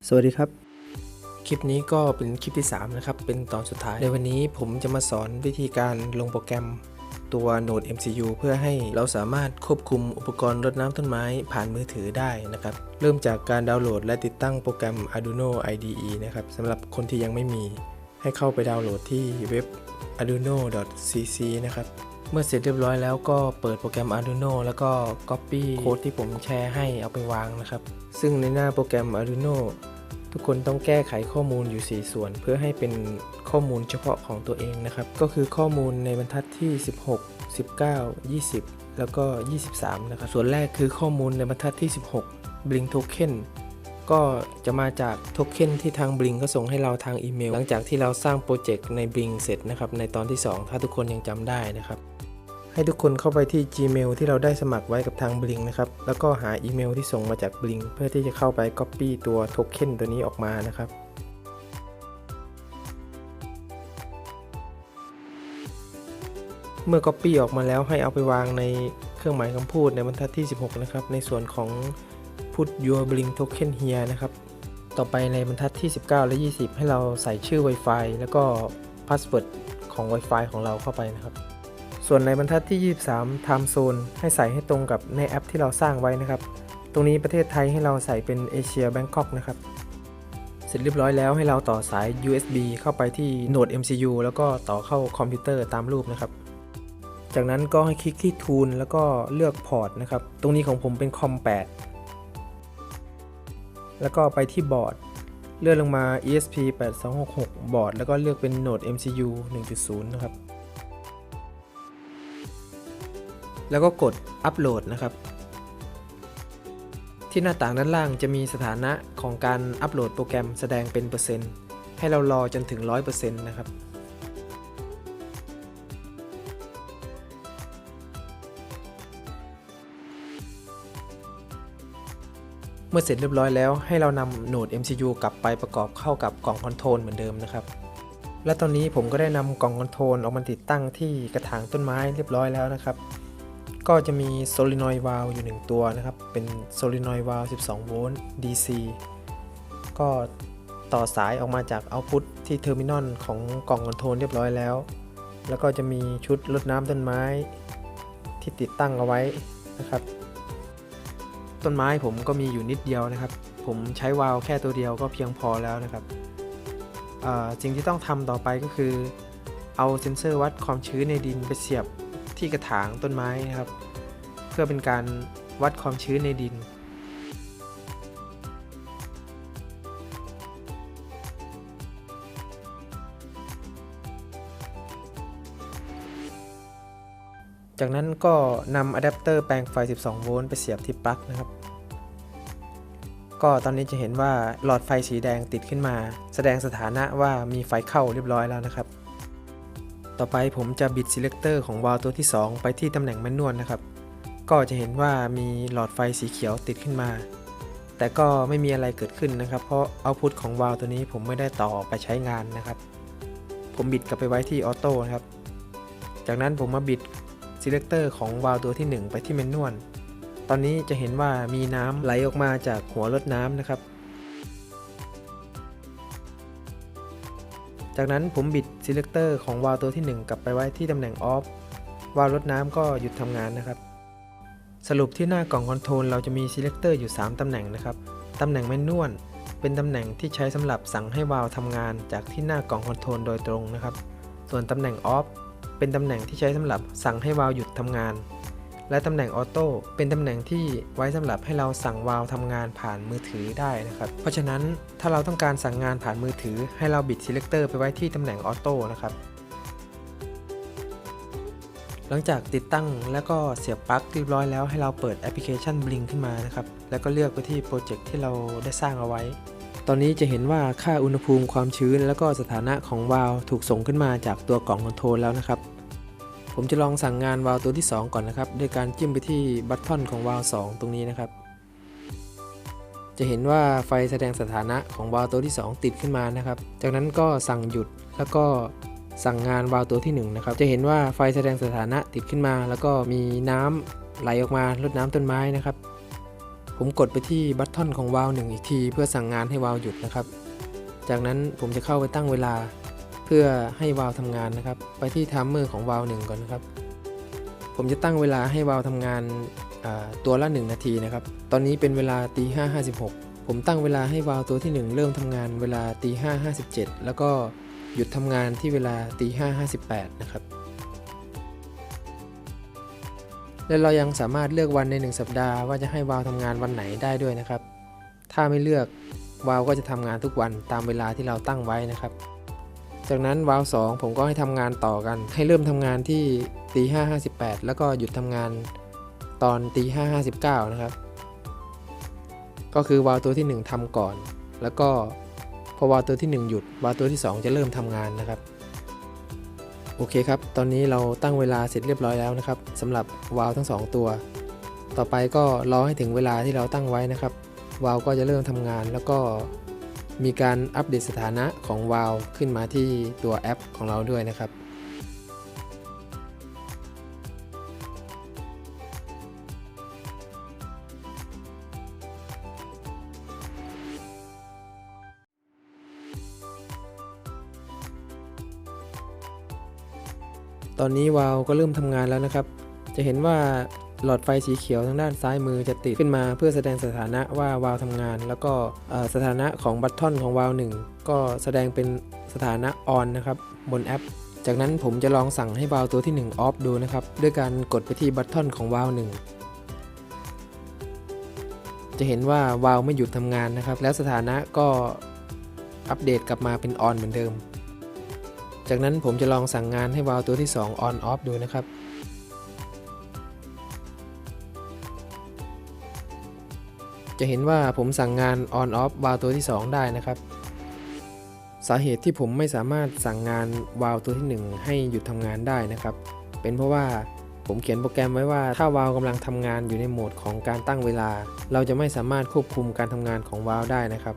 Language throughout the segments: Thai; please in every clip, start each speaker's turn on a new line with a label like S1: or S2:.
S1: สวัสดีครับคลิปนี้ก็เป็นคลิปที่3นะครับเป็นตอนสุดท้ายในวันนี้ผมจะมาสอนวิธีการลงโปรแกรมตัว Node MCU เพื่อให้เราสามารถควบคุมอุปกรณ์รดน้ำต้นไม้ผ่านมือถือได้นะครับเริ่มจากการดาวน์โหลดและติดตั้งโปรแกรม Arduino IDE นะครับสำหรับคนที่ยังไม่มีให้เข้าไปดาวน์โหลดที่เว็บ arduino.cc นะครับเมื่อเสร็จเรียบร้อยแล้วก็เปิดโปรแกรม Arduino แล้วก็ Copy โค้ดที่ผมแชร์ให้เอาไปวางนะครับซึ่งในหน้าโปรแกรม Arduinoทุกคนต้องแก้ไขข้อมูลอยู่4ส่วนเพื่อให้เป็นข้อมูลเฉพาะของตัวเองนะครับก็คือข้อมูลในบรรทัดที่16 19 20แล้วก็23นะครับส่วนแรกคือข้อมูลในบรรทัดที่16 Blink Token ก็จะมาจากโทเค็นที่ทาง Blink ก็ส่งให้เราทางอีเมลหลังจากที่เราสร้างโปรเจกต์ใน Blink เสร็จนะครับในตอนที่2ถ้าทุกคนยังจำได้นะครับให้ทุกคนเข้าไปที่ Gmail ที่เราได้สมัครไว้กับทาง Blink นะครับแล้วก็หาอีเมลที่ส่งมาจาก Blink เพื่อที่จะเข้าไป Copy ตัวโทเค็นตัวนี้ออกมานะครับเมื่อ Copy ออกมาแล้วให้เอาไปวางในเครื่องหมายคำพูดในบรรทัดที่16นะครับในส่วนของ Put your Blink token here นะครับต่อไปในบรรทัดที่19และ20ให้เราใส่ชื่อ Wi-Fi แล้วก็ Password ของ Wi-Fi ของเราเข้าไปนะครับส่วนในบรรทัดที่23 Time Zone ให้ใส่ให้ตรงกับในแอปที่เราสร้างไว้นะครับตรงนี้ประเทศไทยให้เราใส่เป็นเอเชียแบงคอกนะครับเสร็จเรียบร้อยแล้วให้เราต่อสาย USB เข้าไปที่ Node MCU แล้วก็ต่อเข้าคอมพิวเตอร์ตามรูปนะครับจากนั้นก็ให้คลิกที่ Tool แล้วก็เลือกพอร์ตนะครับตรงนี้ของผมเป็นคอม8แล้วก็ไปที่บอร์ดเลื่อนลงมา ESP8266 บอร์ดแล้วก็เลือกเป็น Node MCU 1.0 นะครับแล้วก็กดอัปโหลดนะครับที่หน้าต่างด้านล่างจะมีสถานะของการอัปโหลดโปรแกรมแสดงเป็นเปอร์เซ็นต์ให้เรารอจนถึง 100% นะครับเมื่อเสร็จเรียบร้อยแล้วให้เรานำ Node MCU กลับไปประกอบเข้ากับกล่องคอนโทรลเหมือนเดิมนะครับและตอนนี้ผมก็ได้นำกล่องคอนโทรลออกมาติดตั้งที่กระถางต้นไม้เรียบร้อยแล้วนะครับก็จะมีโซลินอยด์วาล์วอยู่1ตัวนะครับเป็นโซลินอยด์วาล์ว12 โวลต์ DC ก็ต่อสายออกมาจากเอาต์พุตที่เทอร์มินอลของกล่องคอนโทรลเรียบร้อยแล้วก็จะมีชุดรดน้ำต้นไม้ที่ติดตั้งเอาไว้นะครับต้นไม้ผมก็มีอยู่นิดเดียวนะครับผมใช้วาล์วแค่ตัวเดียวก็เพียงพอแล้วนะครับสิ่งที่ต้องทำต่อไปก็คือเอาเซ็นเซอร์วัดความชื้นในดินไปเสียบที่กระถางต้นไม้นะครับเพื่อเป็นการวัดความชื้นในดินจากนั้นก็นำอะแดปเตอร์แปลงไฟ12 โวลต์ไปเสียบที่ปลั๊กนะครับก็ตอนนี้จะเห็นว่าหลอดไฟสีแดงติดขึ้นมาแสดงสถานะว่ามีไฟเข้าเรียบร้อยแล้วนะครับต่อไปผมจะบิด selector ของวาล์วตัวที่2ไปที่ตำแหน่งแมนนวลนะครับก็จะเห็นว่ามีหลอดไฟสีเขียวติดขึ้นมาแต่ก็ไม่มีอะไรเกิดขึ้นนะครับเพราะเอาต์พุตของวาล์วตัวนี้ผมไม่ได้ต่อไปใช้งานนะครับผมบิดกลับไปไว้ที่ออโต้นะครับจากนั้นผมมาบิด selector ของวาล์วตัวที่1ไปที่แมนนวลตอนนี้จะเห็นว่ามีน้ำไหลออกมาจากหัวรดน้ำนะครับจากนั้นผมบิด selector ของวาล์วตัวที่1กลับไปไว้ที่ตำแหน่ง off วาล์วรดน้ำก็หยุดทำงานนะครับสรุปที่หน้ากล่องคอนโทรลเราจะมี selector อยู่3ตำแหน่งนะครับตำแหน่งแมนนวลเป็นตำแหน่งที่ใช้สำหรับสั่งให้วาล์วทำงานจากที่หน้ากล่องคอนโทรลโดยตรงนะครับส่วนตำแหน่ง off เป็นตำแหน่งที่ใช้สำหรับสั่งให้วาล์วหยุดทำงานและตำแหน่งออโต้เป็นตำแหน่งที่ไว้สำหรับให้เราสั่งวาล์วทำงานผ่านมือถือได้นะครับเพราะฉะนั้นถ้าเราต้องการสั่งงานผ่านมือถือให้เราบิด selector ไปไว้ที่ตำแหน่งออโต้นะครับหลังจากติดตั้งแล้วก็เสียบปลั๊กเรียบร้อยแล้วให้เราเปิดแอปพลิเคชัน Blink ขึ้นมานะครับแล้วก็เลือกไปที่โปรเจกต์ที่เราได้สร้างเอาไว้ตอนนี้จะเห็นว่าค่าอุณหภูมิความชื้นแล้วก็สถานะของวาล์วถูกส่งขึ้นมาจากตัวกล่องคอนโทรลแล้วนะครับผมจะลองสั่งงานวาล์วตัวที่2ก่อนนะครับโดยการจิ้มไปที่บัตทอนของวาล์ว2ตรงนี้นะครับจะเห็นว่าไฟแสดงสถานะของวาล์วตัวที่2ติดขึ้นมานะครับจากนั้นก็สั่งหยุดแล้วก็สั่งงานวาล์วตัวที่1นะครับจะเห็นว่าไฟแสดงสถานะติดขึ้นมาแล้วก็มีน้ำไหลออกมารดน้ำต้นไม้นะครับ ผมกดไปที่บัตทอนของวาล์ว1อีกทีเพื่อสั่งงานให้วาล์วหยุดนะครับจากนั้นผมจะเข้าไปตั้งเวลาเพื่อให้วาล์วทำงานนะครับไปที่ไทม์เมอร์ของวาล์ว1ก่อนนะครับผมจะตั้งเวลาให้วาล์วทำงานตัวละ1นาทีนะครับตอนนี้เป็นเวลาตี 5:56ผมตั้งเวลาให้วาล์วตัวที่1เริ่มทำงานเวลาตี 5:57แล้วก็หยุดทำงานที่เวลาตี 5:58นะครับและเรายังสามารถเลือกวันใน1สัปดาห์ว่าจะให้วาล์วทำงานวันไหนได้ด้วยนะครับถ้าไม่เลือกวาล์วก็จะทำงานทุกวันตามเวลาที่เราตั้งไว้นะครับจากนั้นวาล์ว2ผมก็ให้ทำงานต่อกันให้เริ่มทำงานที่ตี 5:58แล้วก็หยุดทำงานตอนตี 5:59นะครับก็คือวาล์วตัวที่1ทำก่อนแล้วก็พอวาล์วตัวที่1หยุดวาล์วตัวที่2จะเริ่มทำงานนะครับโอเคครับตอนนี้เราตั้งเวลาเสร็จเรียบร้อยแล้วนะครับสำหรับวาล์วทั้ง2ตัวต่อไปก็รอให้ถึงเวลาที่เราตั้งไว้นะครับวาล์วก็จะเริ่มทำงานแล้วก็มีการอัปเดตสถานะของวาล์วขึ้นมาที่ตัวแอปของเราด้วยนะครับตอนนี้วาล์วก็เริ่มทำงานแล้วนะครับจะเห็นว่าหลอดไฟสีเขียวทางด้านซ้ายมือจะติดขึ้นมาเพื่อแสดงสถานะว่าวาล์วทำงานแล้วก็สถานะของบัตทอนของวาล์ว1ก็แสดงเป็นสถานะออนนะครับบนแอปจากนั้นผมจะลองสั่งให้วาล์วตัวที่1ออฟดูนะครับด้วยการกดไปที่บัตทอนของวาล์ว1จะเห็นว่าวาล์วไม่หยุดทำงานนะครับแล้วสถานะก็อัปเดตกลับมาเป็นออนเหมือนเดิมจากนั้นผมจะลองสั่งงานให้วาล์วตัวที่2 on off ดูนะครับจะเห็นว่าผมสั่งงาน on off วาล์วตัวที่2ได้นะครับสาเหตุที่ผมไม่สามารถสั่งงานวาล์วตัวที่1ให้หยุดทำงานได้นะครับเป็นเพราะว่าผมเขียนโปรแกรมไว้ว่าถ้าวาล์วกำลังทำงานอยู่ในโหมดของการตั้งเวลาเราจะไม่สามารถควบคุมการทำงานของวาล์วได้นะครับ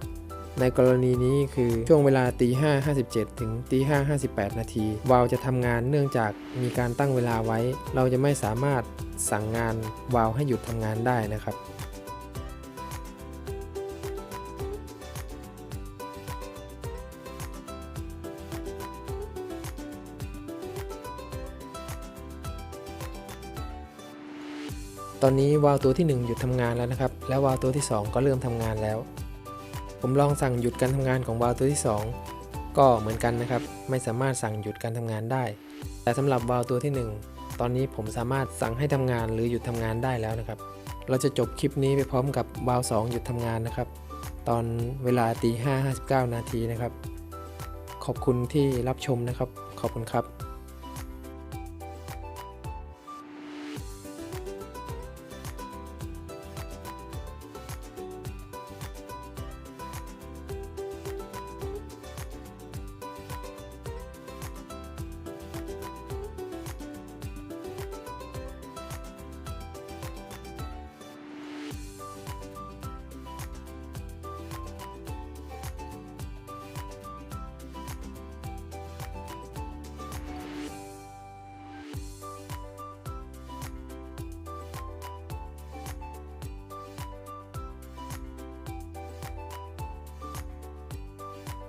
S1: ในกรณีนี้คือช่วงเวลาตี 5:57 ถึงตี 5:58 นาทีวาล์วจะทำงานเนื่องจากมีการตั้งเวลาไว้เราจะไม่สามารถสั่งงานวาล์วให้หยุดทำงานได้นะครับตอนนี้วาล์วตัวที่1หยุดทำงานแล้วนะครับและวาล์วตัวที่2ก็เริ่มทำงานแล้วผมลองสั่งหยุดการทำงานของวาล์วตัวที่2ก็เหมือนกันนะครับไม่สามารถสั่งหยุดการทำงานได้แต่สำหรับวาล์วตัวที่1ตอนนี้ผมสามารถสั่งให้ทำงานหรือหยุดทำงานได้แล้วนะครับเราจะจบคลิปนี้ไปพร้อมกับวาล์ว2หยุดทำงานนะครับตอนเวลาตี 5:59 นาทีนะครับขอบคุณที่รับชมนะครับขอบคุณครับ